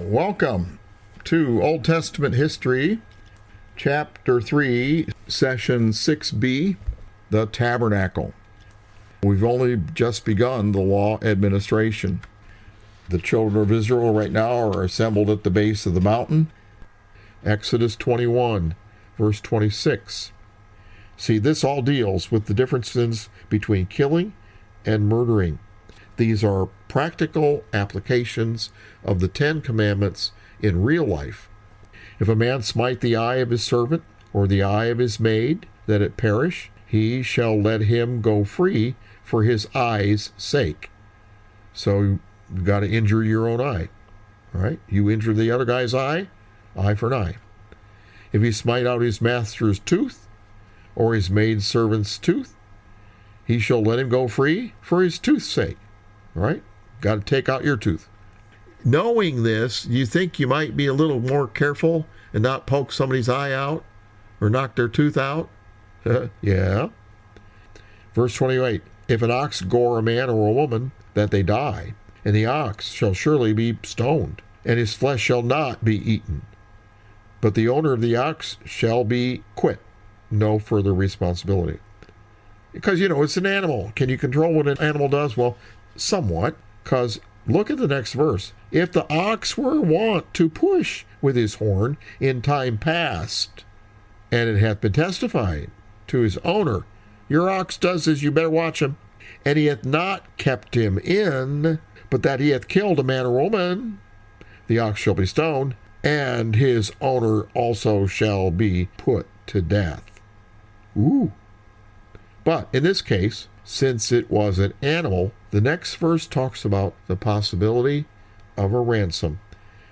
Welcome to Old Testament History, Chapter 3, Session 6b, the Tabernacle. We've only just begun the law administration. The children of Israel right now are assembled at the base of the mountain. Exodus 21, verse 26. See, this all deals with the differences between killing and murdering. These are practical applications of the Ten Commandments in real life. If a man smite the eye of his servant or the eye of his maid, that it perish, he shall let him go free for his eye's sake. So you've got to injure your own eye, right? You injure the other guy's eye for an eye. If he smite out his master's tooth or his maid servant's tooth, he shall let him go free for his tooth's sake. Right? Got to take out your tooth. Knowing this, you think you might be a little more careful and not poke somebody's eye out or knock their tooth out? Yeah. Verse 28, if an ox gore a man or a woman, that they die, and the ox shall surely be stoned, and his flesh shall not be eaten. But the owner of the ox shall be quit, no further responsibility. Because, it's an animal. Can you control what an animal does? Well, somewhat, because look at the next verse. If the ox were wont to push with his horn in time past, and it hath been testified to his owner, your ox does this, you better watch him, and he hath not kept him in, but that he hath killed a man or woman, the ox shall be stoned, and his owner also shall be put to death. But in this case, since it was an animal, the next verse talks about the possibility of a ransom.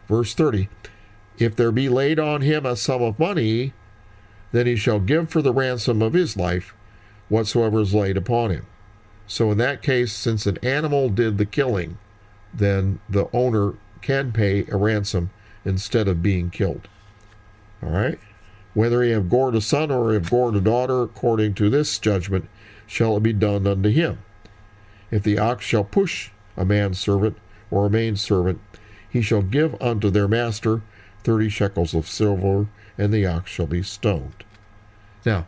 Verse 30, if there be laid on him a sum of money, then he shall give for the ransom of his life whatsoever is laid upon him. So in that case, since an animal did the killing, then the owner can pay a ransom instead of being killed. All right? Whether he have gored a son or have gored a daughter, according to this judgment, shall it be done unto him. If the ox shall push a man's servant or a maid's servant, he shall give unto their master 30 shekels of silver, and the ox shall be stoned. Now,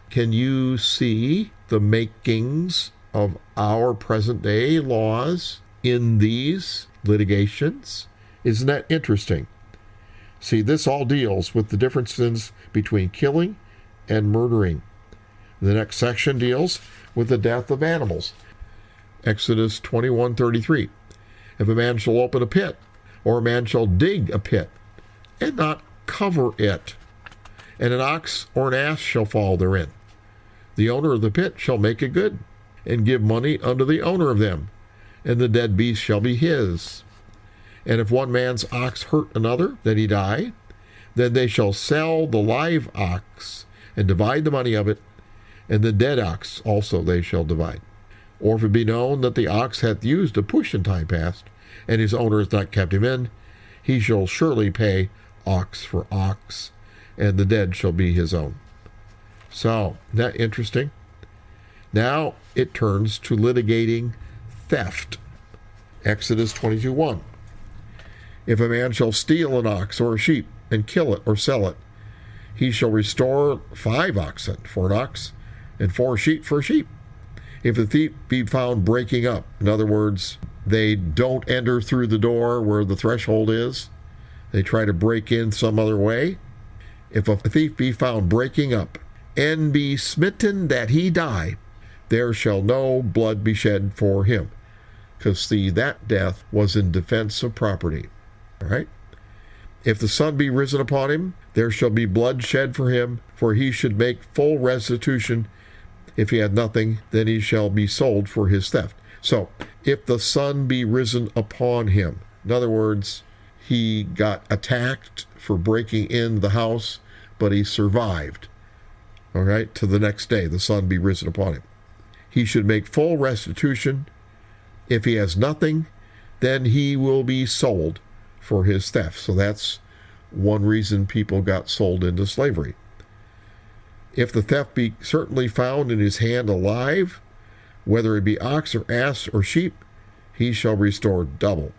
can you see the makings of our present day laws in these litigations? Isn't that interesting? See, this all deals with the differences between killing and murdering. The next section deals with the death of animals. Exodus 21:33. If a man shall open a pit, or a man shall dig a pit, and not cover it, and an ox or an ass shall fall therein, the owner of the pit shall make it good, and give money unto the owner of them, and the dead beast shall be his. And if one man's ox hurt another, that he die, then they shall sell the live ox, and divide the money of it, and the dead ox also they shall divide. Or if it be known that the ox hath used a push in time past, and his owner hath not kept him in, he shall surely pay ox for ox, and the dead shall be his own. So, isn't that interesting? Now it turns to litigating theft. Exodus 22:1. If a man shall steal an ox or a sheep, and kill it or sell it, he shall restore 5 oxen for an ox, and 4 sheep for a sheep. If the thief be found breaking up, in other words, they don't enter through the door where the threshold is, they try to break in some other way. If a thief be found breaking up, and be smitten that he die, there shall no blood be shed for him. Because see, that death was in defense of property. All right? If the sun be risen upon him, there shall be blood shed for him, for he should make full restitution. If he had nothing, then he shall be sold for his theft. So, if the sun be risen upon him, in other words, he got attacked for breaking in the house, but he survived, all right, to the next day, the sun be risen upon him. He should make full restitution. If he has nothing, then he will be sold for his theft. So that's one reason people got sold into slavery. If the theft be certainly found in his hand alive, whether it be ox or ass or sheep, he shall restore double.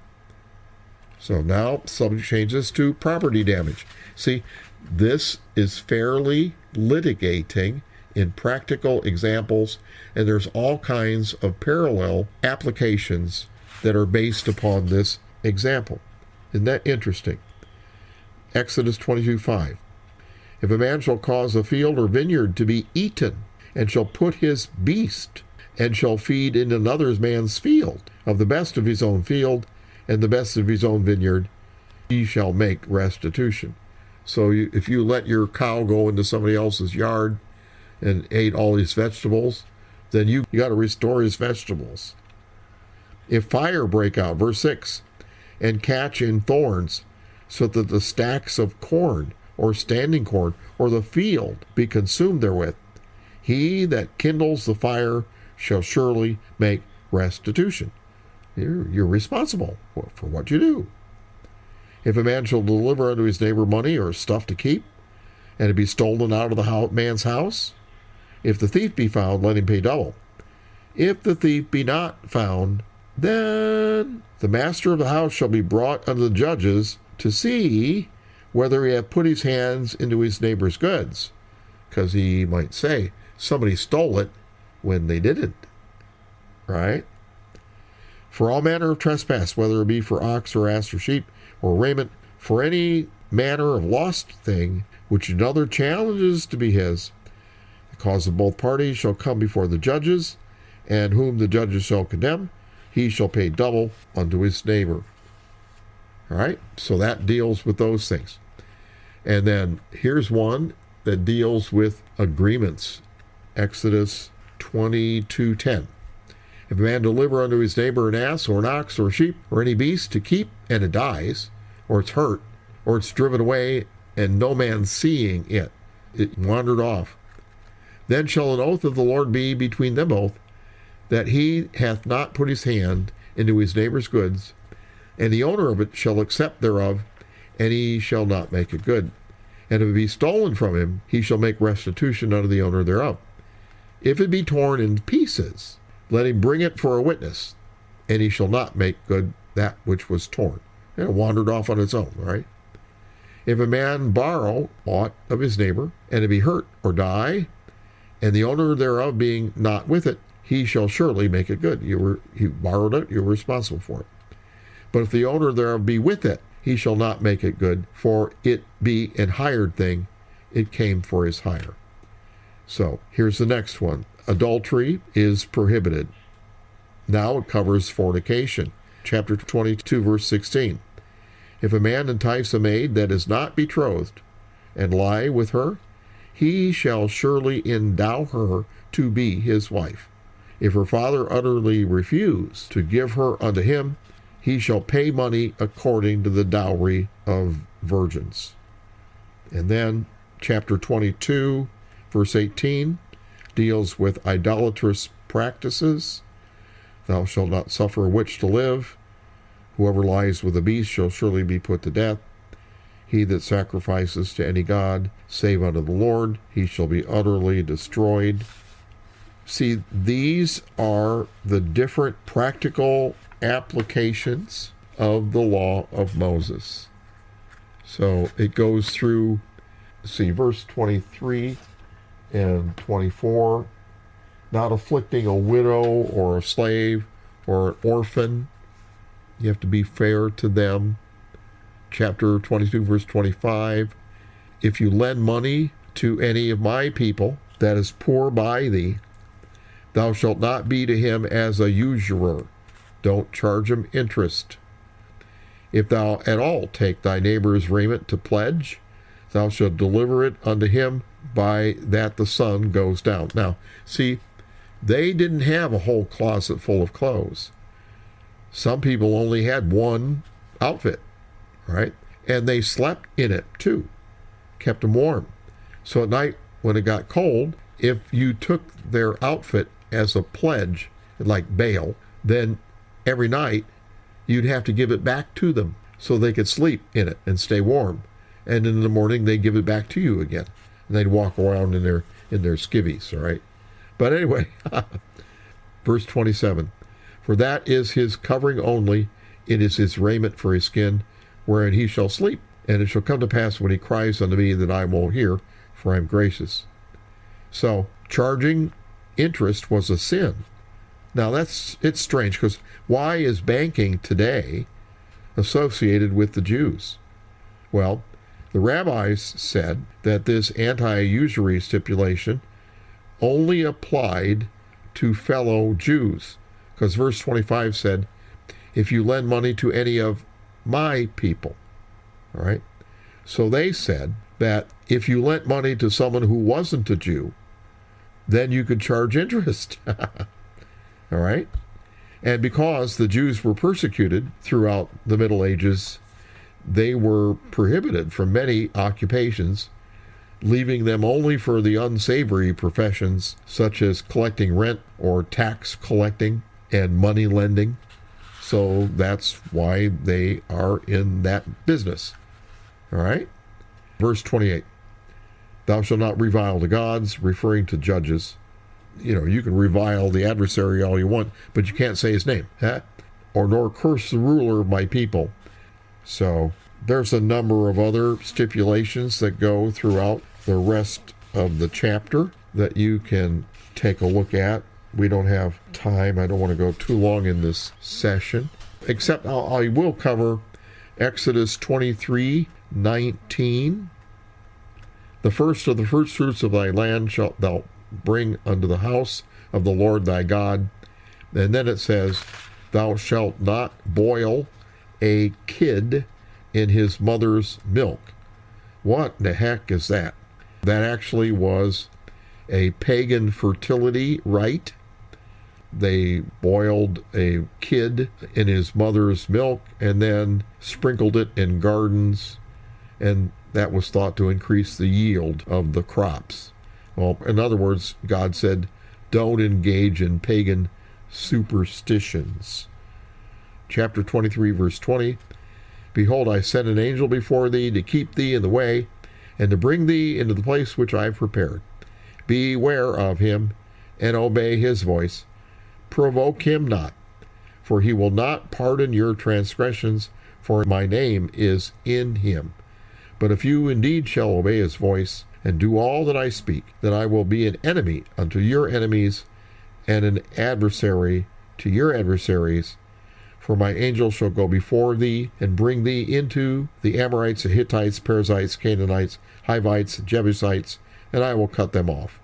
So now subject changes to property damage. See, this is fairly litigating in practical examples, and there's all kinds of parallel applications that are based upon this example. Isn't that interesting? Exodus 22:5. If a man shall cause a field or vineyard to be eaten, and shall put his beast, and shall feed in another man's field, of the best of his own field, and the best of his own vineyard, he shall make restitution. So if you let your cow go into somebody else's yard and ate all his vegetables, then you got to restore his vegetables. If fire break out, verse 6, and catch in thorns, so that the stacks of corn, or standing corn, or the field be consumed therewith, he that kindles the fire shall surely make restitution. You're responsible for what you do. If a man shall deliver unto his neighbor money or stuff to keep, and it be stolen out of the man's house, if the thief be found, let him pay double. If the thief be not found, then the master of the house shall be brought unto the judges to see whether he have put his hands into his neighbor's goods, because he might say somebody stole it when they didn't, right? For all manner of trespass, whether it be for ox or ass or sheep or raiment, for any manner of lost thing which another challenges to be his, the cause of both parties shall come before the judges, and whom the judges shall condemn, he shall pay double unto his neighbor. All right, so that deals with those things. And then here's one that deals with agreements. Exodus 22:10. If a man deliver unto his neighbor an ass or an ox or a sheep or any beast to keep, and it dies, or it's hurt, or it's driven away, and no man seeing it, it wandered off, then shall an oath of the Lord be between them both, that he hath not put his hand into his neighbor's goods, and the owner of it shall accept thereof, and he shall not make it good. And if it be stolen from him, he shall make restitution unto the owner thereof. If it be torn in pieces, let him bring it for a witness, and he shall not make good that which was torn. And it wandered off on its own, right? If a man borrow aught of his neighbor, and it be hurt or die, and the owner thereof being not with it, he shall surely make it good. He borrowed it, you're responsible for it. But if the owner thereof be with it, he shall not make it good, for it be an hired thing, it came for his hire. So here's the next one. Adultery is prohibited. Now it covers fornication. Chapter 22, verse 16. If a man entice a maid that is not betrothed, and lie with her, he shall surely endow her to be his wife. If her father utterly refuse to give her unto him, he shall pay money according to the dowry of virgins. And then chapter 22, verse 18, deals with idolatrous practices. Thou shalt not suffer a witch to live. Whoever lies with a beast shall surely be put to death. He that sacrifices to any god, save unto the Lord, he shall be utterly destroyed. See, these are the different practical applications of the law of Moses. So it goes through, verse 23 and 24, not afflicting a widow or a slave or an orphan. You have to be fair to them. Chapter 22, verse 25, if you lend money to any of my people that is poor by thee, thou shalt not be to him as a usurer. Don't charge him interest. If thou at all take thy neighbor's raiment to pledge, thou shalt deliver it unto him by that the sun goes down. Now, see, they didn't have a whole closet full of clothes. Some people only had one outfit, right? And they slept in it too, kept them warm. So at night, when it got cold, if you took their outfit as a pledge, like bail, then every night you'd have to give it back to them so they could sleep in it and stay warm. And in the morning, they'd give it back to you again. And they'd walk around in their skivvies, all right? But anyway, verse 27, for that is his covering only, it is his raiment for his skin, wherein he shall sleep. And it shall come to pass when he cries unto me that I will hear, for I am gracious. So charging interest was a sin. Now it's strange, because why is banking today associated with the Jews? Well, the rabbis said that this anti-usury stipulation only applied to fellow Jews, because verse 25 said, if you lend money to any of my people. All right? So they said that if you lent money to someone who wasn't a Jew, then you could charge interest. All right? And because the Jews were persecuted throughout the Middle Ages, they were prohibited from many occupations, leaving them only for the unsavory professions such as collecting rent or tax collecting and money lending. So that's why they are in that business. All right? Verse 28. Thou shalt not revile the gods, referring to judges. You can revile the adversary all you want, but you can't say his name. Or nor curse the ruler of my people. So there's a number of other stipulations that go throughout the rest of the chapter that you can take a look at. We don't have time. I don't want to go too long in this session, except I will cover Exodus 23:19. The first of the first fruits of thy land shalt thou bring unto the house of the Lord thy God. And then it says, thou shalt not boil a kid in his mother's milk. What the heck is that? That actually was a pagan fertility rite. They boiled a kid in his mother's milk and then sprinkled it in gardens, and that was thought to increase the yield of the crops. Well, in other words, God said, don't engage in pagan superstitions. Chapter 23, verse 20. Behold, I send an angel before thee to keep thee in the way, and to bring thee into the place which I have prepared. Beware of him, and obey his voice. Provoke him not, for he will not pardon your transgressions, for my name is in him. But if you indeed shall obey his voice, and do all that I speak, then I will be an enemy unto your enemies, and an adversary to your adversaries. For my angel shall go before thee, and bring thee into the Amorites, the Hittites, Perizzites, Canaanites, Hivites, Jebusites, and I will cut them off.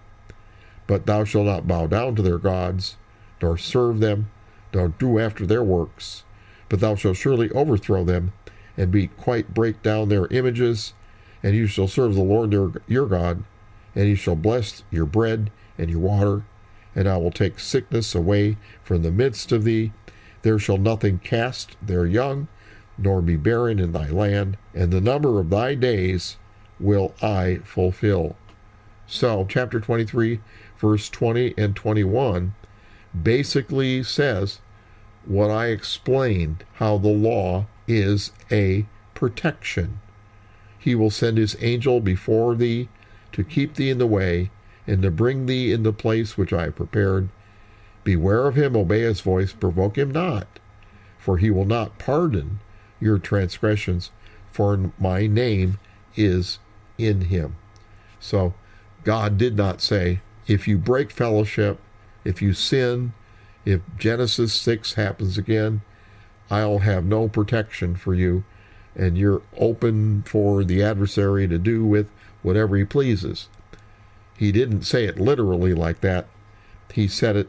But thou shalt not bow down to their gods, nor serve them, nor do after their works. But thou shalt surely overthrow them, and quite break down their images, and you shall serve the Lord your God, and he shall bless your bread and your water, and I will take sickness away from the midst of thee. There shall nothing cast their young, nor be barren in thy land, and the number of thy days will I fulfill. So, chapter 23, verse 20 and 21 basically says what I explained, how the law is a protection. He will send his angel before thee to keep thee in the way, and to bring thee in the place which I have prepared. Beware of him, obey his voice, provoke him not, for he will not pardon your transgressions, for my name is in him. So God did not say, if you break fellowship, if you sin, if Genesis 6 happens again, I'll have no protection for you, and you're open for the adversary to do with whatever he pleases. He didn't say it literally like that. He said it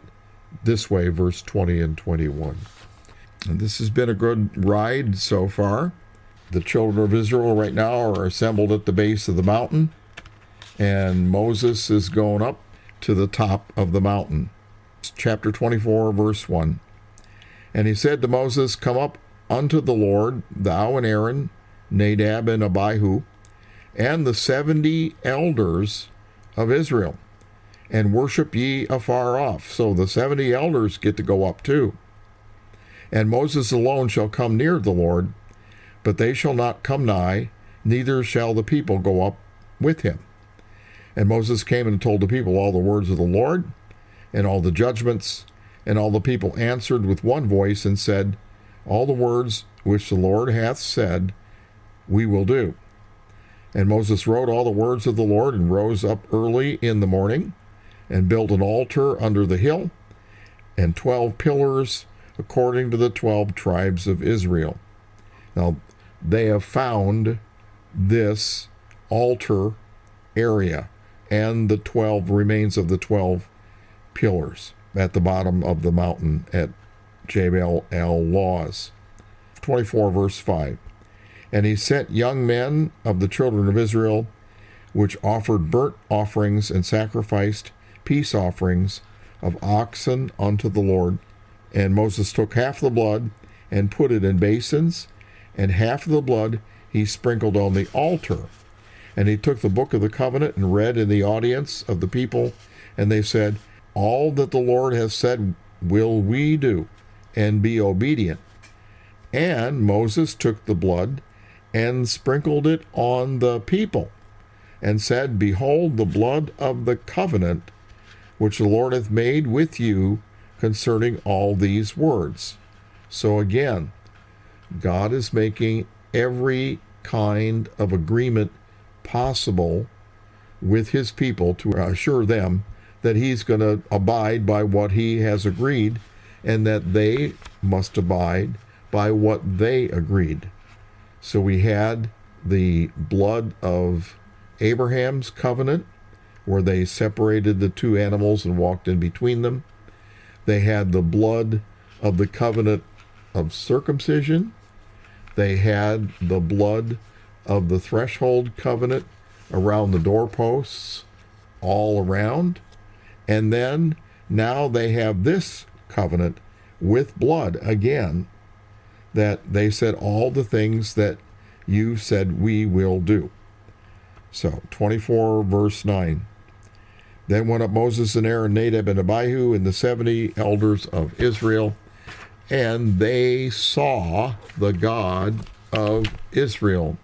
this way, verse 20 and 21. And this has been a good ride so far. The children of Israel right now are assembled at the base of the mountain, and Moses is going up to the top of the mountain. Chapter 24, verse 1. And he said to Moses, come up unto the Lord, thou and Aaron, Nadab and Abihu, and the 70 elders of Israel, and worship ye afar off. So the 70 elders get to go up too. And Moses alone shall come near the Lord, but they shall not come nigh, neither shall the people go up with him. And Moses came and told the people all the words of the Lord, and all the judgments, and all the people answered with one voice, and said, all the words which the Lord hath said, we will do. And Moses wrote all the words of the Lord and rose up early in the morning and built an altar under the hill and 12 pillars according to the 12 tribes of Israel. Now, they have found this altar area and the 12 remains of the 12 pillars at the bottom of the mountain at Jabal el-Lawz. 24 verse 5. And he sent young men of the children of Israel, which offered burnt offerings and sacrificed peace offerings of oxen unto the Lord. And Moses took half the blood and put it in basins, and half of the blood he sprinkled on the altar. And he took the book of the covenant and read in the audience of the people, and they said, all that the Lord has said will we do, and be obedient. And Moses took the blood and sprinkled it on the people, and said, behold the blood of the covenant which the Lord hath made with you concerning all these words. So again, God is making every kind of agreement possible with his people to assure them that he's going to abide by what he has agreed, and that they must abide by what they agreed. So we had the blood of Abraham's covenant, where they separated the two animals and walked in between them. They had the blood of the covenant of circumcision. They had the blood of the threshold covenant around the doorposts, all around. And then now they have this covenant with blood again, that they said all the things that you said we will do. So 24 verse 9. Then went up Moses and Aaron, Nadab and Abihu, and the 70 elders of Israel, and they saw the God of Israel.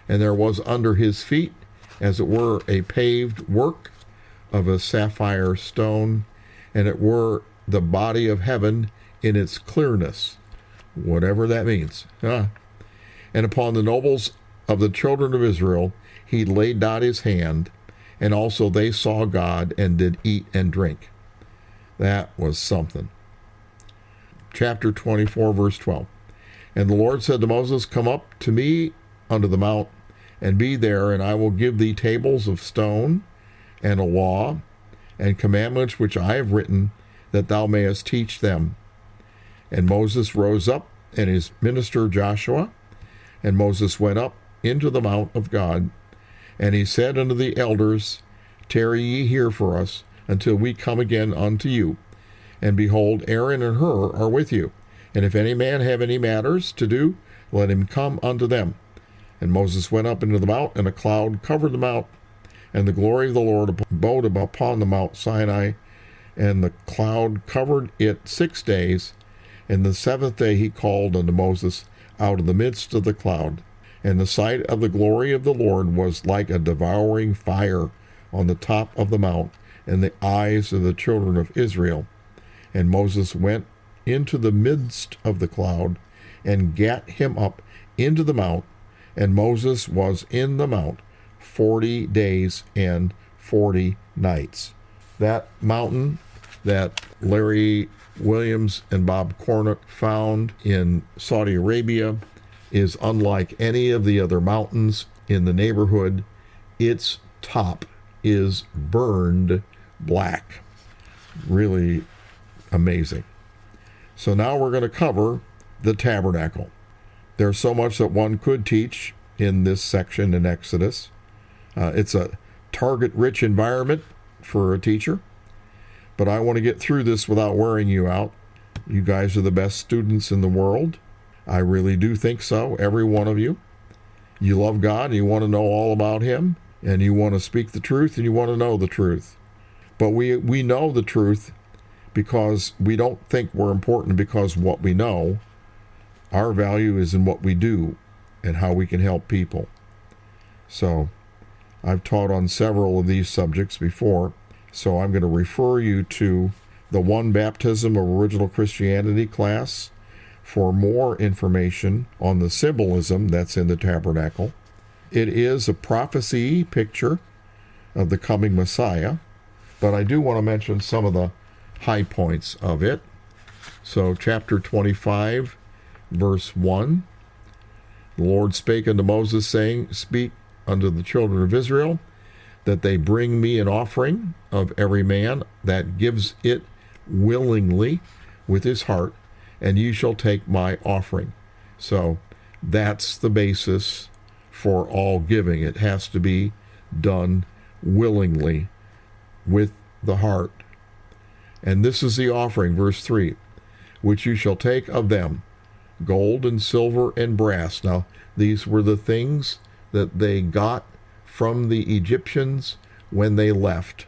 And there was under his feet, as it were, a paved work of a sapphire stone, and it were the body of heaven in its clearness, whatever that means. And upon the nobles of the children of Israel he laid not his hand, and also they saw God and did eat and drink. That was something. Chapter 24, verse 12. And the Lord said to Moses, come up to me unto the mount, and be there, and I will give thee tables of stone, and a law, and commandments which I have written, that thou mayest teach them. And Moses rose up, and his minister Joshua, and Moses went up into the mount of God, and he said unto the elders, tarry ye here for us, until we come again unto you. And behold, Aaron and Hur are with you. And if any man have any matters to do, let him come unto them. And Moses went up into the mount, and a cloud covered the mount, and the glory of the Lord abode upon the Mount Sinai, and the cloud covered it 6 days. And the 7th day he called unto Moses out of the midst of the cloud. And the sight of the glory of the Lord was like a devouring fire on the top of the mount, in the eyes of the children of Israel. And Moses went into the midst of the cloud, and gat him up into the mount. And Moses was in the mount 40 days and 40 nights. That mountain that Larry Williams and Bob Cornuck found in Saudi Arabia is unlike any of the other mountains in the neighborhood. Its top is burned black. Really amazing. So now we're going to cover the tabernacle. There's so much that one could teach in this section in Exodus. It's a target-rich environment for a teacher, but I want to get through this without wearing you out. You guys are the best students in the world. I really do think so, every one of you. You love God, and you want to know all about Him, and you want to speak the truth, and you want to know the truth. But we know the truth because we don't think we're important because of what we know. Our value is in what we do and how we can help people. So I've taught on several of these subjects before, so I'm going to refer you to the One Baptism of Original Christianity class for more information on the symbolism that's in the tabernacle. It is a prophecy picture of the coming Messiah, but I do want to mention some of the high points of it. So chapter 25, verse 1, the Lord spake unto Moses, saying, Speak unto the children of Israel, that they bring me an offering of every man that gives it willingly with his heart, and ye shall take my offering. So that's the basis for all giving. It has to be done willingly with the heart. And this is the offering, verse 3, which you shall take of them, gold and silver and brass. Now, these were the things that they got from the Egyptians when they left.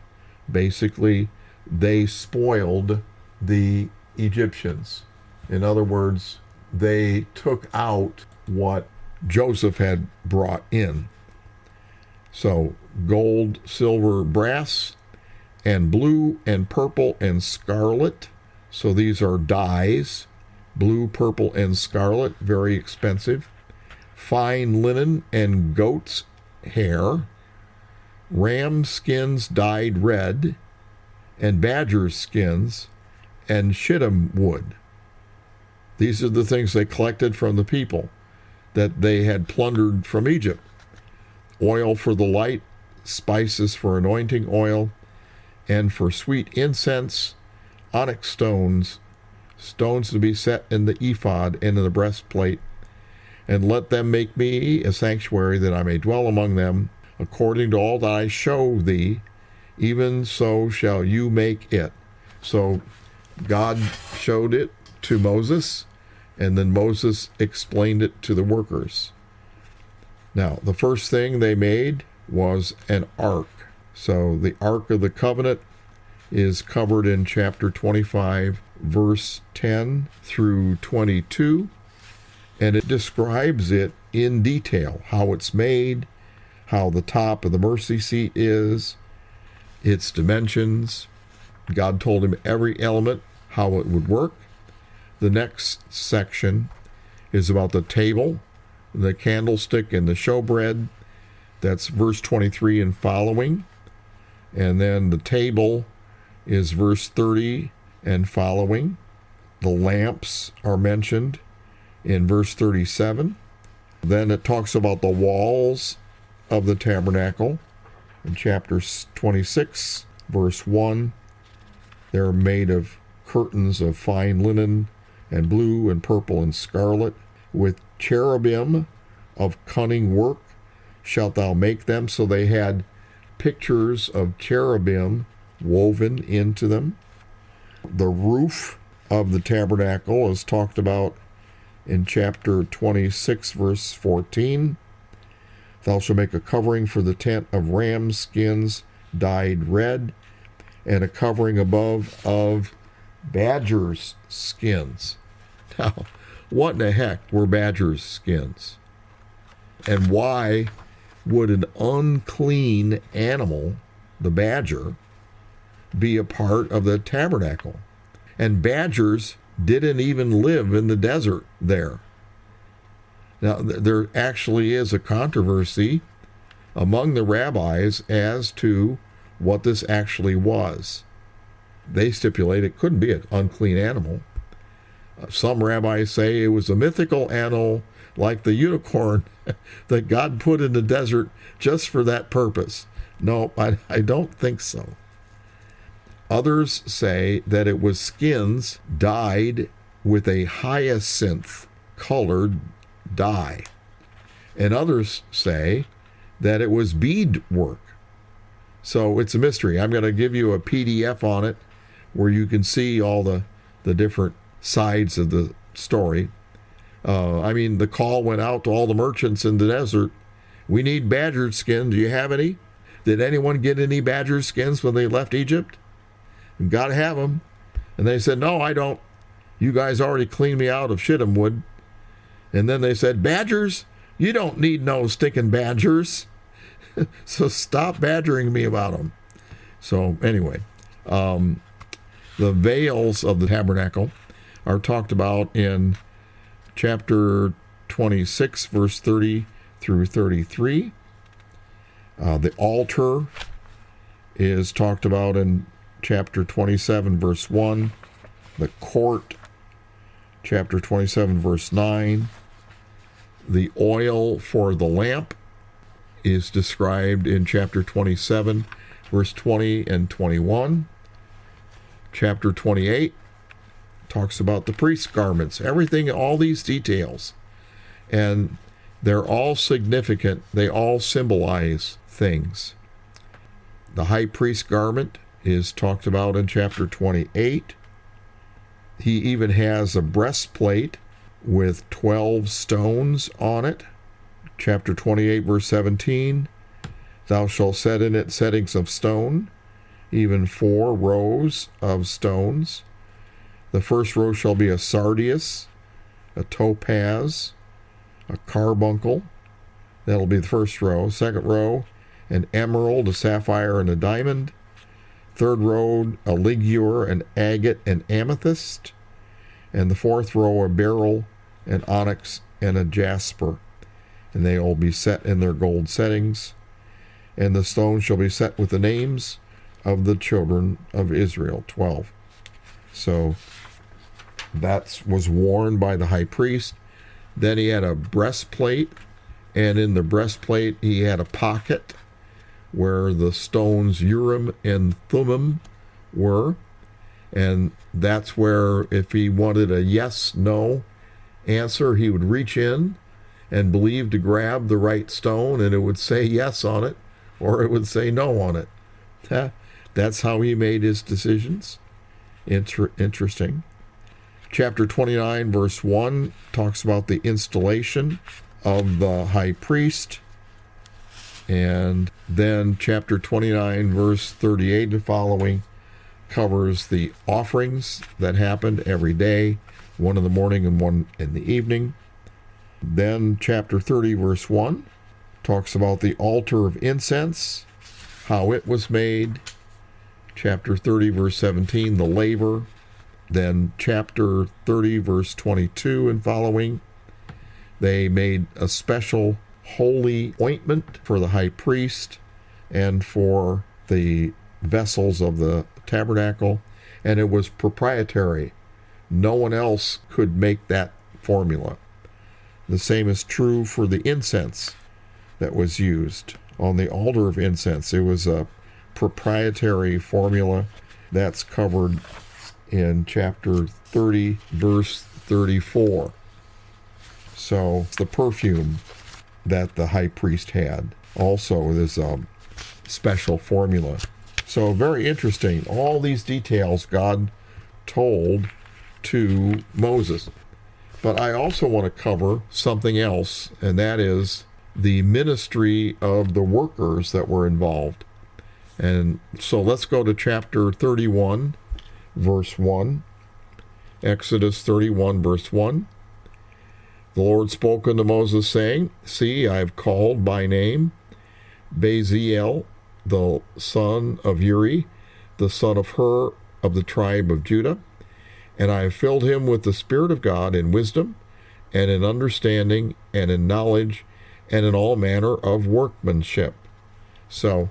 Basically, they spoiled the Egyptians. In other words, they took out what Joseph had brought in. So, gold, silver, brass, and blue and purple and scarlet. So these are dyes. Blue, purple, and scarlet, very expensive. Fine linen and goat's hair. Ram skins dyed red, and badger skins, and shittim wood. These are the things they collected from the people that they had plundered from Egypt. Oil for the light, spices for anointing oil, and for sweet incense, onyx stones, stones to be set in the ephod and in the breastplate, and let them make me a sanctuary that I may dwell among them, according to all that I show thee, even so shall you make it. So God showed it to Moses, and then Moses explained it to the workers. Now, the first thing they made was an ark. So the Ark of the Covenant is covered in chapter 25, verse 10 through 22, and it describes it in detail, how it's made, how the top of the mercy seat is, its dimensions. God told him every element, how it would work. The next section is about the table, the candlestick, and the showbread. That's verse 23 and following. And then the table is verse 30 and following. The lamps are mentioned in verse 37. Then it talks about the walls of the tabernacle in chapter 26, verse 1. They're made of curtains of fine linen and blue and purple and scarlet. With cherubim of cunning work shalt thou make them. So they had pictures of cherubim woven into them. The roof of the tabernacle is talked about in chapter 26, verse 14. Thou shalt make a covering for the tent of ram skins dyed red, and a covering above of badger's skins. Now, what in the heck were badger's skins? And why would an unclean animal, the badger, be a part of the tabernacle? And badgers didn't even live in the desert there. Now, there actually is a controversy among the rabbis as to what this actually was. They stipulate it couldn't be an unclean animal. Some rabbis say it was a mythical animal like the unicorn that God put in the desert just for that purpose. No, I don't think so. Others say that it was skins dyed with a hyacinth colored dye. And others say that it was beadwork. So it's a mystery. I'm going to give you a PDF on it where you can see all the different sides of the story. The call went out to all the merchants in the desert. We need badger skin. Do you have any? Did anyone get any badger skins when they left Egypt? You've got to have them. And they said, no, I don't. You guys already cleaned me out of shittim wood. And then they said, badgers? You don't need no stinking badgers. So stop badgering me about them. So anyway, the veils of the tabernacle are talked about in chapter 26, verse 30 through 33. The altar is talked about in chapter 27, verse 1. The court, chapter 27, verse 9. The oil for the lamp is described in chapter 27, verse 20 and 21. Chapter 28 talks about the priest's garments, everything, all these details. And they're all significant. They all symbolize things. The high priest's garment is talked about in chapter 28. He even has a breastplate with 12 stones on it. Chapter 28, verse 17. Thou shalt set in it settings of stone, even 4 rows of stones. The first row shall be a sardius, a topaz, a carbuncle. That'll be the first row. Second row, an emerald, a sapphire, and a diamond. Third row, a ligure, an agate, and amethyst. And the fourth row, a beryl, an onyx, and a jasper. And they all be set in their gold settings. And the stones shall be set with the names of the children of Israel, 12. So that was worn by the high priest. Then he had a breastplate, and in the breastplate he had a pocket where the stones Urim and Thummim were. And that's where, if he wanted a yes-no answer, he would reach in and believe to grab the right stone, and it would say yes on it, or it would say no on it. That's how he made his decisions. Interesting. Chapter 29, verse 1 talks about the installation of the high priest. And then chapter 29, verse 38 and following covers the offerings that happened every day, one in the morning and one in the evening. Then chapter 30, verse 1 talks about the altar of incense, how it was made. Chapter 30, verse 17, the laver. Then chapter 30, verse 22 and following, they made a special holy ointment for the high priest and for the vessels of the tabernacle, and it was proprietary. No one else could make that formula. The same is true for the incense that was used on the altar of incense. It was a proprietary formula that's covered in chapter 30, verse 34. So the perfume that the high priest had also is a special formula. So very interesting. All these details God told to Moses. But I also want to cover something else, and that is the ministry of the workers that were involved. And so let's go to chapter 31, verse 1. Exodus 31, verse 1. The Lord spoke unto Moses, saying, See, I have called by name Bezalel, the son of Uri, the son of Hur, of the tribe of Judah, and I have filled him with the Spirit of God in wisdom, and in understanding, and in knowledge, and in all manner of workmanship. So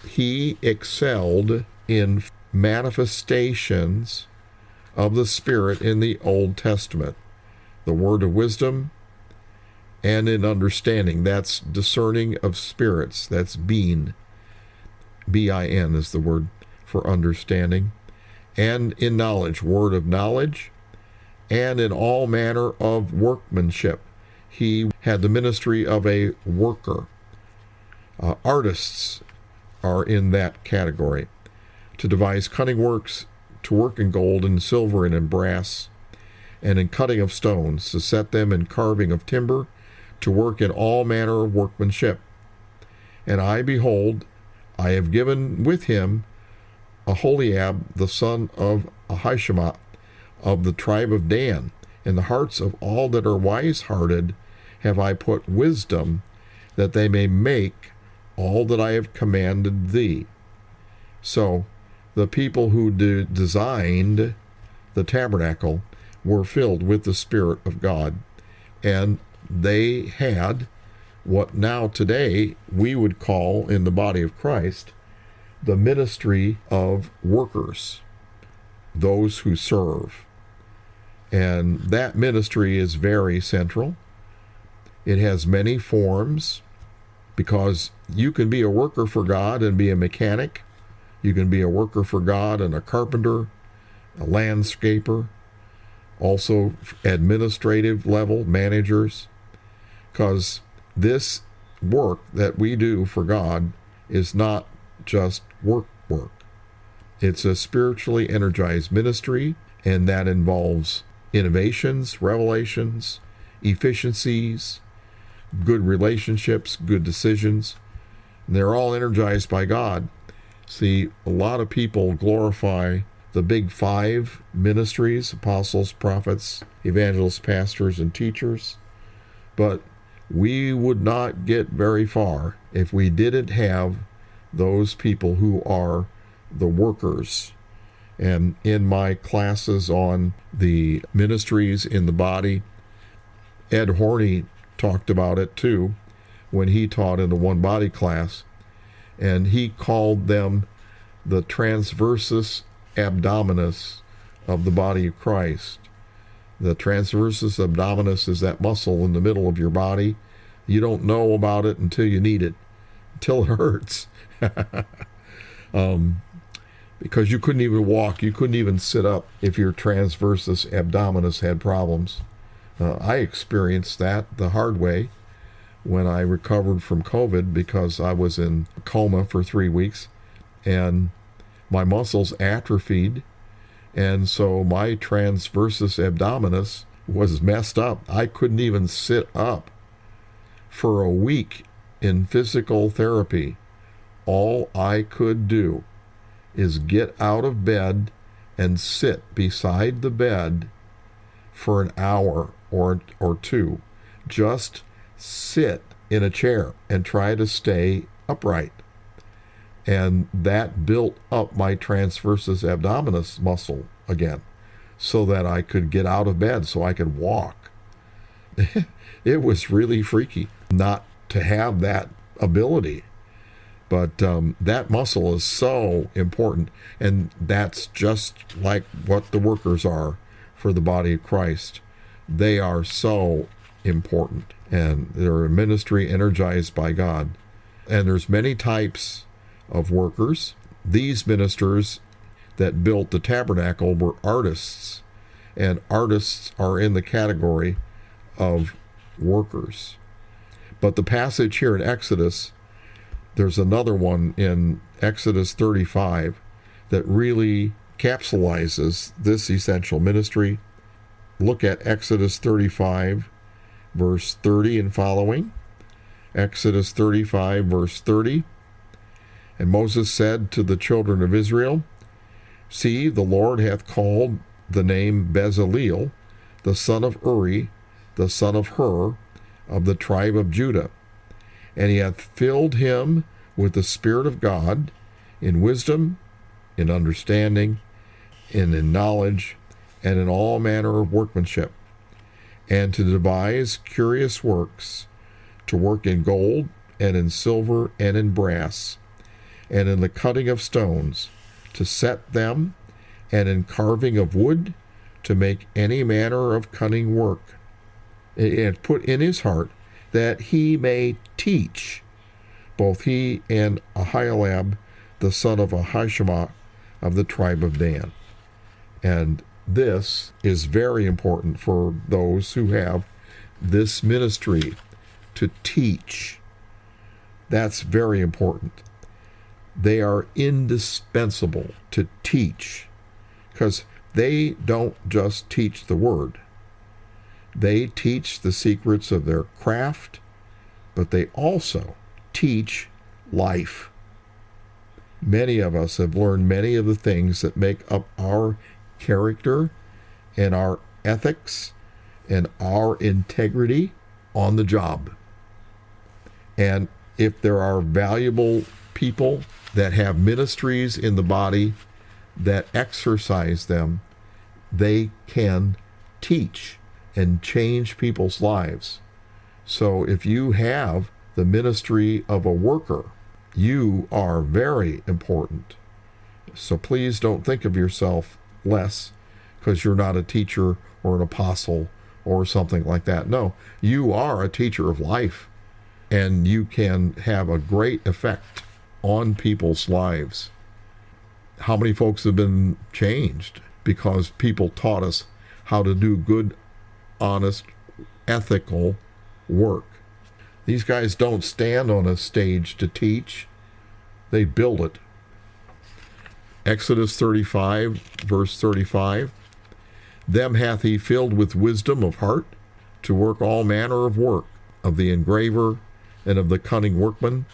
he excelled in manifestations of the Spirit in the Old Testament. The word of wisdom, and in understanding. That's discerning of spirits. That's bin. B-I-N is the word for understanding. And in knowledge, word of knowledge, and in all manner of workmanship. He had the ministry of a worker. Artists are in that category. To devise cunning works, to work in gold and silver and in brass, and in cutting of stones, to set them in carving of timber, to work in all manner of workmanship. And I, behold, I have given with him Aholiab, the son of Ahishamah, of the tribe of Dan. In the hearts of all that are wise-hearted have I put wisdom, that they may make all that I have commanded thee. So the people who designed the tabernacle were filled with the Spirit of God. and they had what now today we would call in the body of Christ the ministry of workers, those who serve. And that ministry is very central. It has many forms, because you can be a worker for God and be a mechanic. You can be a worker for God and a carpenter, a landscaper, also administrative level managers, because this work that we do for God is not just work. It's a spiritually energized ministry, and that involves innovations, revelations, efficiencies, good relationships, good decisions. And they're all energized by God. See, a lot of people glorify the big five ministries: apostles, prophets, evangelists, pastors, and teachers. But we would not get very far if we didn't have those people who are the workers. And in my classes on the ministries in the body, Ed Horney talked about it too when he taught in the one body class, and he called them the transversus abdominis of the body of Christ. The transversus abdominis is that muscle in the middle of your body. You don't know about it until you need it, until it hurts. Because you couldn't even walk, you couldn't even sit up if your transversus abdominis had problems. I experienced that the hard way when I recovered from COVID, because I was in coma for 3 weeks and my muscles atrophied, and so my transversus abdominis was messed up. I couldn't even sit up for a week in physical therapy. All I could do is get out of bed and sit beside the bed for an hour or two. Just sit in a chair and try to stay upright. And that built up my transversus abdominis muscle again, so that I could get out of bed, so I could walk. It was really freaky not to have that ability. But that muscle is so important, and that's just like what the workers are for the body of Christ. They are so important, and they're a ministry energized by God. And there's many types of workers. These ministers that built the tabernacle were artists, and artists are in the category of workers. But the passage here in Exodus, there's another one in Exodus 35 that really capsulizes this essential ministry. Look at Exodus 35, verse 30 and following. Exodus 35, verse 30. And Moses said to the children of Israel, "See, the Lord hath called the name Bezaleel, the son of Uri, the son of Hur, of the tribe of Judah. And he hath filled him with the Spirit of God, in wisdom, in understanding, and in knowledge, and in all manner of workmanship, and to devise curious works, to work in gold, and in silver, and in brass, and in the cutting of stones, to set them, and in carving of wood, to make any manner of cunning work, and put in his heart that he may teach, both he and Ahialab, the son of Ahishama, of the tribe of Dan." And this is very important for those who have this ministry, to teach. That's very important. They are indispensable to teach, because they don't just teach the word. They teach the secrets of their craft, but they also teach life. Many of us have learned many of the things that make up our character and our ethics and our integrity on the job. And if there are valuable people that have ministries in the body that exercise them, they can teach and change people's lives. So if you have the ministry of a worker, you are very important. So please don't think of yourself less because you're not a teacher or an apostle or something like that. No, you are a teacher of life, and you can have a great effect on people's lives. How many folks have been changed because people taught us how to do good, honest, ethical work? These guys don't stand on a stage to teach. They build it. Exodus 35, verse 35. Them hath he filled with wisdom of heart to work all manner of work, of the engraver and of the cunning workman,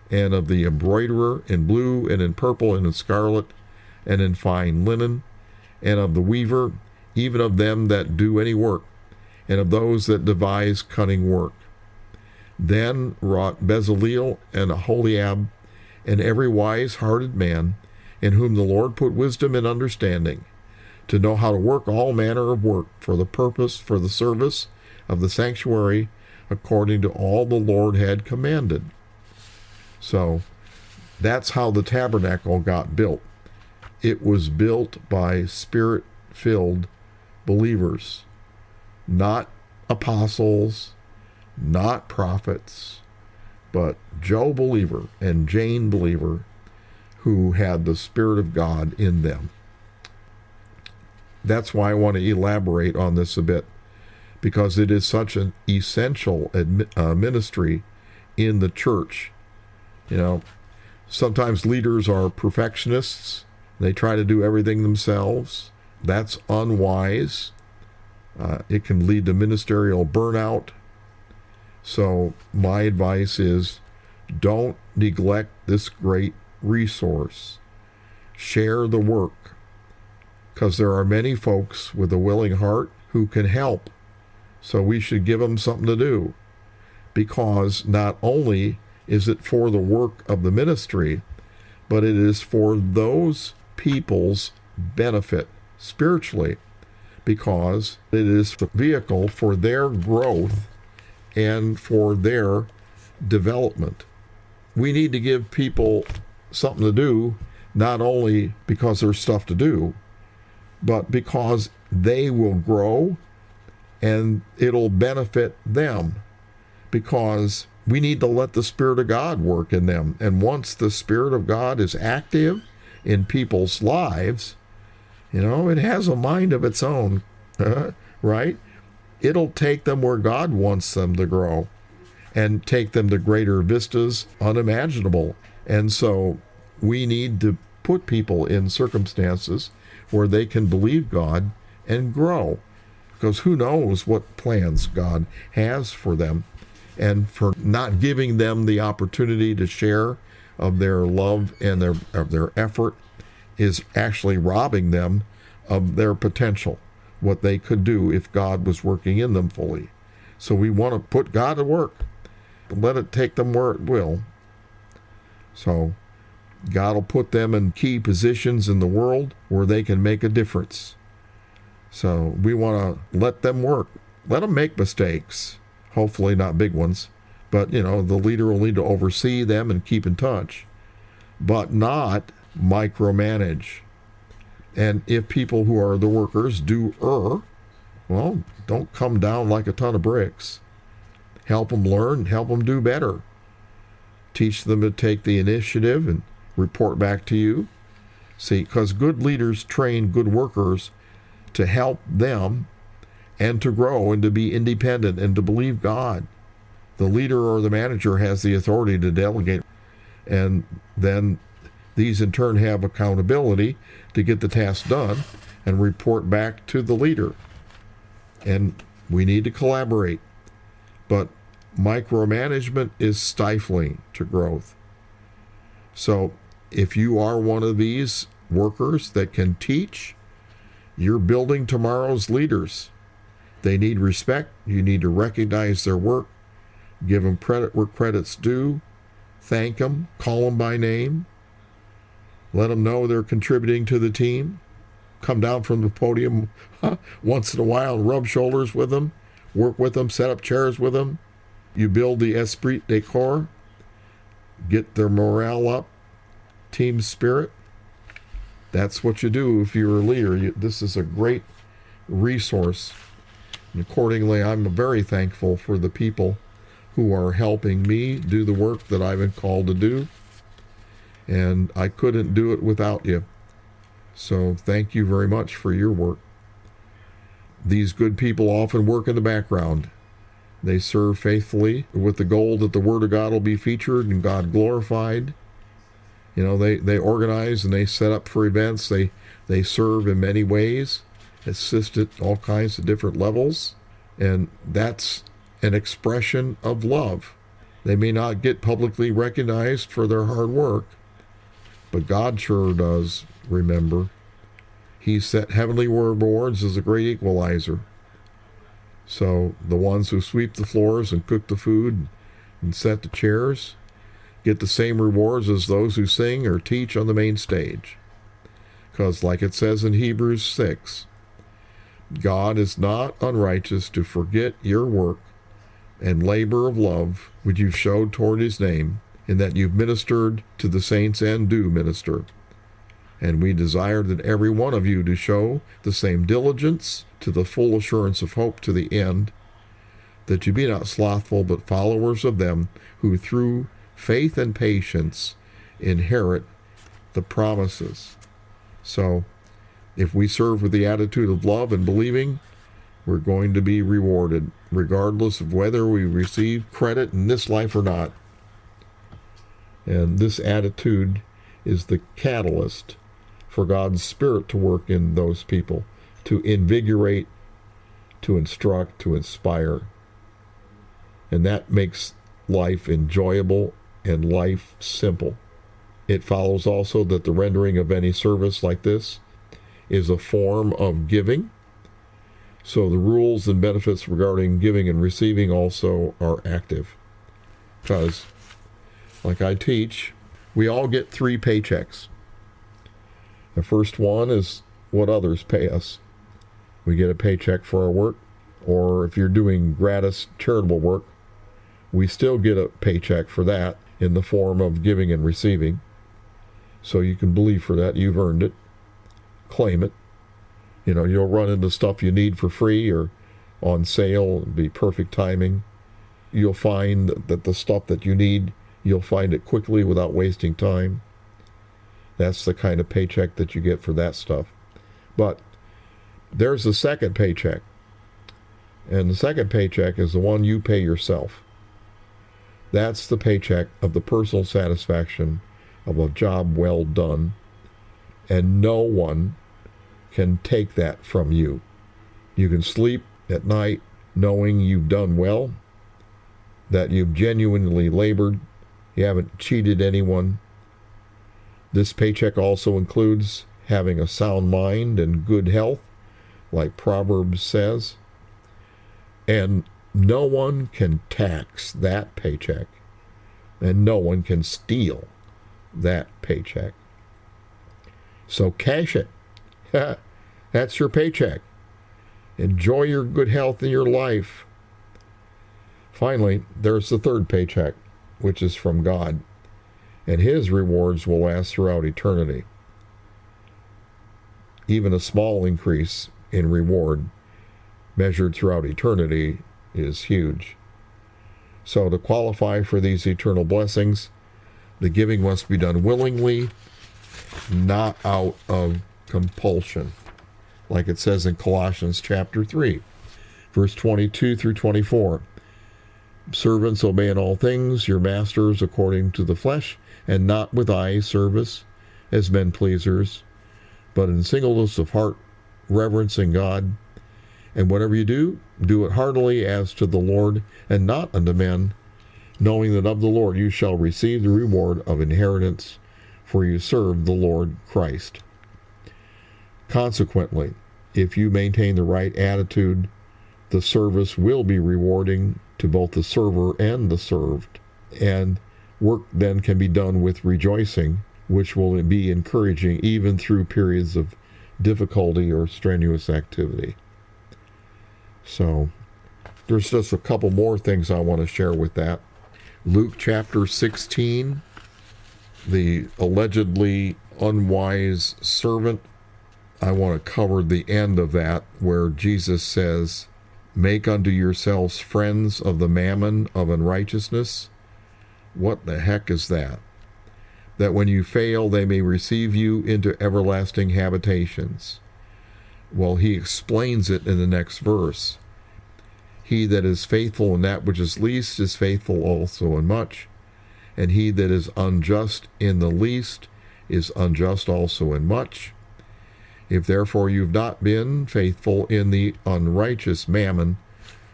and of the embroiderer in blue and in purple and in scarlet and in fine linen, and of the weaver, even of them that do any work, and of those that devise cunning work. Then wrought Bezaleel and Aholiab, and every wise-hearted man, in whom the Lord put wisdom and understanding, to know how to work all manner of work for the service of the sanctuary, according to all the Lord had commanded. So that's how the tabernacle got built. It was built by Spirit-filled believers, not apostles, not prophets, but Joe believer and Jane believer who had the Spirit of God in them. That's why I want to elaborate on this a bit, because it is such an essential ministry in the church. You know, sometimes leaders are perfectionists. They try to do everything themselves. That's unwise. It can lead to ministerial burnout. So my advice is, don't neglect this great resource. Share the work, because there are many folks with a willing heart who can help. So we should give them something to do, because not only is it for the work of the ministry, but it is for those people's benefit spiritually, because it is the vehicle for their growth and for their development. We need to give people something to do, not only because there's stuff to do, but because they will grow and it'll benefit them, because we need to let the Spirit of God work in them. And once the Spirit of God is active in people's lives, you know, it has a mind of its own, right? It'll take them where God wants them to grow and take them to greater vistas unimaginable. And so we need to put people in circumstances where they can believe God and grow, because who knows what plans God has for them. And for not giving them the opportunity to share of their love and of their effort is actually robbing them of their potential, what they could do if God was working in them fully. So we want to put God to work, let it take them where it will. So God will put them in key positions in the world where they can make a difference. So we want to let them work. Let them make mistakes, hopefully not big ones. But, you know, the leader will need to oversee them and keep in touch, but not micromanage. And if people who are the workers do well, don't come down like a ton of bricks. Help them learn, help them do better. Teach them to take the initiative and report back to you. See, because good leaders train good workers to help them and to grow and to be independent and to believe God. The leader or the manager has the authority to delegate, and then these in turn have accountability to get the task done and report back to the leader. And we need to collaborate. But micromanagement is stifling to growth. So if you are one of these workers that can teach, you're building tomorrow's leaders. They need respect. You need to recognize their work, give them credit where credit's due, thank them, call them by name, let them know they're contributing to the team. come down from the podium once in a while and rub shoulders with them, work with them, set up chairs with them. You build the esprit de corps, get their morale up, team spirit. That's what you do if you're a leader. This is a great resource. And accordingly, I'm very thankful for the people who are helping me do the work that I've been called to do. And I couldn't do it without you. So thank you very much for your work. These good people often work in the background. They serve faithfully with the goal that the Word of God will be featured and God glorified. You know, they organize and they set up for events. They serve in many ways, assist at all kinds of different levels. And that's an expression of love. They may not get publicly recognized for their hard work, but God sure does remember. He set heavenly rewards as a great equalizer. So the ones who sweep the floors and cook the food and set the chairs get the same rewards as those who sing or teach on the main stage. Because like it says in Hebrews 6, God is not unrighteous to forget your work and labor of love which you've showed toward his name, in that you've ministered to the saints and do minister. And we desire that every one of you to show the same diligence to the full assurance of hope to the end, that you be not slothful, but followers of them who through faith and patience inherit the promises. So, if we serve with the attitude of love and believing, we're going to be rewarded, regardless of whether we receive credit in this life or not. And this attitude is the catalyst for God's Spirit to work in those people, to invigorate, to instruct, to inspire. And that makes life enjoyable and life simple. It follows also that the rendering of any service like this is a form of giving. So the rules and benefits regarding giving and receiving also are active. Because, like I teach, we all get 3 paychecks. The first one is what others pay us. We get a paycheck for our work, or if you're doing gratis charitable work, we still get a paycheck for that in the form of giving and receiving. So you can believe for that. You've earned it. Claim it. You know, you'll run into stuff you need for free or on sale. It'll be perfect timing. You'll find that the stuff that you need, you'll find it quickly without wasting time. That's the kind of paycheck that you get for that stuff. But there's the second paycheck. And the second paycheck is the one you pay yourself. That's the paycheck of the personal satisfaction of a job well done. And no one can take that from you. You can sleep at night knowing you've done well, that you've genuinely labored, you haven't cheated anyone. This paycheck also includes having a sound mind and good health, like Proverbs says. And no one can tax that paycheck, and no one can steal that paycheck. So cash it. That's your paycheck. Enjoy your good health in your life. Finally, there's the third paycheck, which is from God, and his rewards will last throughout eternity. Even a small increase in reward measured throughout eternity is huge. So to qualify for these eternal blessings, the giving must be done willingly, not out of compulsion, like it says in Colossians chapter 3, verse 22 through 24. Servants, obey in all things your masters according to the flesh, and not with eye service as men pleasers, but in singleness of heart, reverencing God. And whatever you do, do it heartily as to the Lord, and not unto men, knowing that of the Lord you shall receive the reward of inheritance, for you serve the Lord Christ. Consequently, if you maintain the right attitude, the service will be rewarding to both the server and the served, and work then can be done with rejoicing, which will be encouraging even through periods of difficulty or strenuous activity. So there's just a couple more things I want to share with that. Luke chapter 16, the allegedly unwise servant. I want to cover the end of that where Jesus says, "Make unto yourselves friends of the mammon of unrighteousness." What the heck is that? That when you fail, they may receive you into everlasting habitations. Well, he explains it in the next verse. He that is faithful in that which is least is faithful also in much, and he that is unjust in the least is unjust also in much. If therefore you've not been faithful in the unrighteous mammon,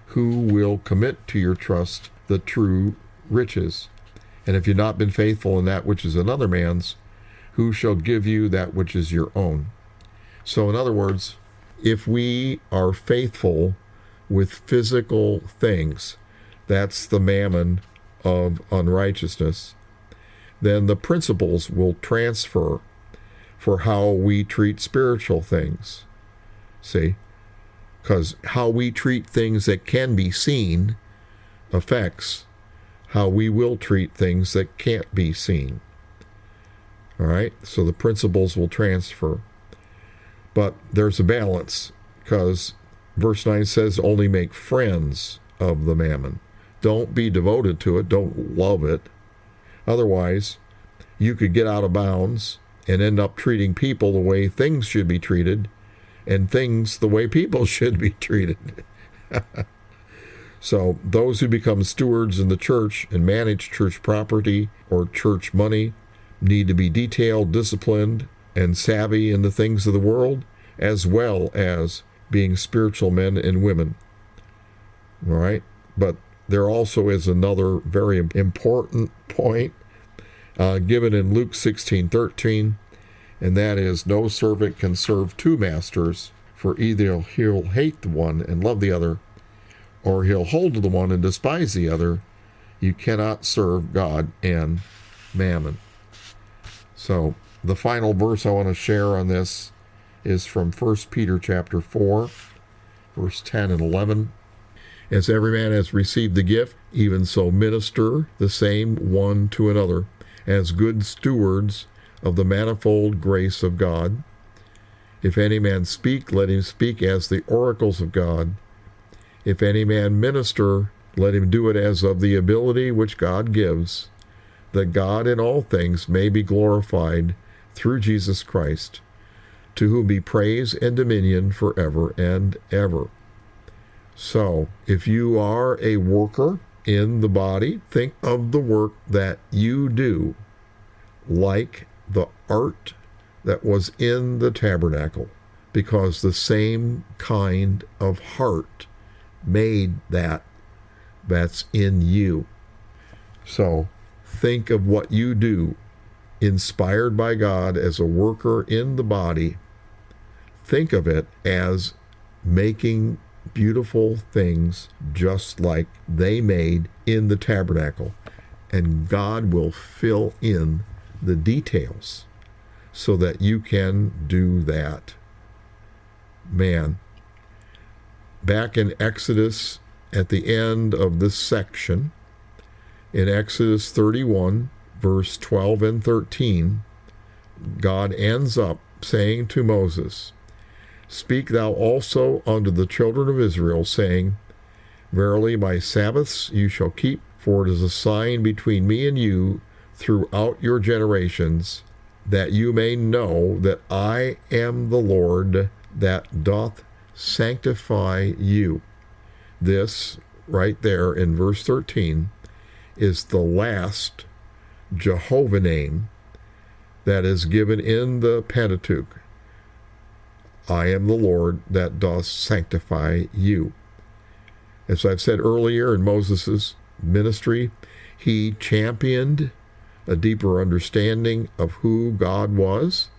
who will commit to your trust the true riches? And if you've not been faithful in that which is another man's, who shall give you that which is your own? So in other words, if we are faithful with physical things, that's the mammon of unrighteousness, then the principles will transfer for how we treat spiritual things. See? Because how we treat things that can be seen affects how we will treat things that can't be seen. All right? So the principles will transfer. But there's a balance, because verse 9 says, only make friends of the mammon. Don't be devoted to it. Don't love it. Otherwise, you could get out of bounds and end up treating people the way things should be treated, and things the way people should be treated. So those who become stewards in the church and manage church property or church money need to be detailed, disciplined, and savvy in the things of the world, as well as being spiritual men and women. All right? But there also is another very important point given in Luke 16:13, and that is, no servant can serve two masters, for either he'll hate the one and love the other, or he'll hold to the one and despise the other. You cannot serve God and mammon. So the final verse I want to share on this is from 1 Peter chapter 4, verse 10 and 11. As every man has received the gift, even so minister the same one to another, as good stewards of the manifold grace of God. If any man speak, let him speak as the oracles of God. If any man minister, let him do it as of the ability which God gives, that God in all things may be glorified through Jesus Christ, to whom be praise and dominion forever and ever. So, if you are a worker in the body, think of the work that you do like the art that was in the tabernacle, because the same kind of heart made that's in you. So think of what you do inspired by God as a worker in the body. Think of it as making beautiful things just like they made in the tabernacle, and God will fill in the details so that you can do that. Man, back in Exodus, at the end of this section, in Exodus 31, verse 12 and 13, God ends up saying to Moses, "Speak thou also unto the children of Israel, saying, Verily my Sabbaths you shall keep, for it is a sign between me and you throughout your generations, that you may know that I am the Lord that doth sanctify you." This, right there in verse 13, is the last Jehovah name that is given in the Pentateuch. I am the Lord that doth sanctify you. As I've said earlier, in Moses' ministry, he championed a deeper understanding of who God was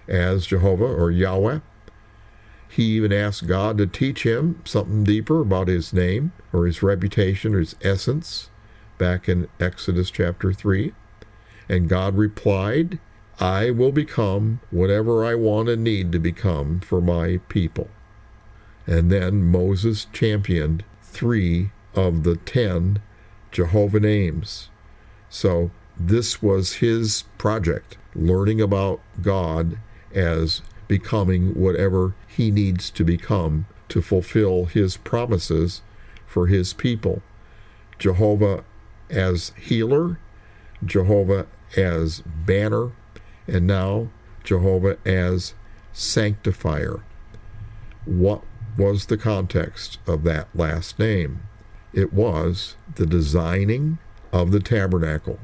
as Jehovah or Yahweh. He even asked God to teach him something deeper about his name or his reputation or his essence back in Exodus chapter 3. And God replied, I will become whatever I want and need to become for my people. And then Moses championed 3 of the 10 Jehovah names. So this was his project, learning about God as becoming whatever he needs to become to fulfill his promises for his people. Jehovah as healer, Jehovah as banner, and now Jehovah as sanctifier. What was the context of that last name? It was the designing of the tabernacle.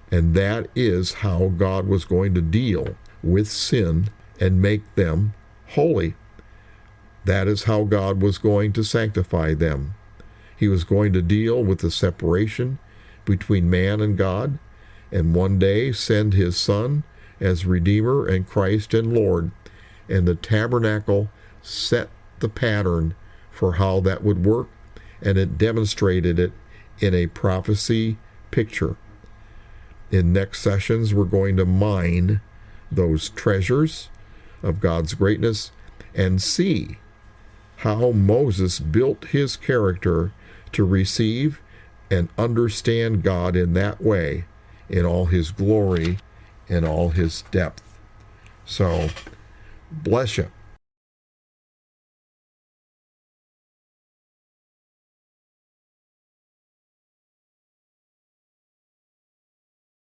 And that is how God was going to deal with sin and make them holy. That is how God was going to sanctify them. He was going to deal with the separation between man and God, and one day send his Son as Redeemer and Christ and Lord. And the tabernacle set the pattern for how that would work, and it demonstrated it in a prophecy picture. In next sessions, we're going to mine those treasures of God's greatness and see how Moses built his character to receive and understand God in that way, in all his glory and all his depth. So, bless you.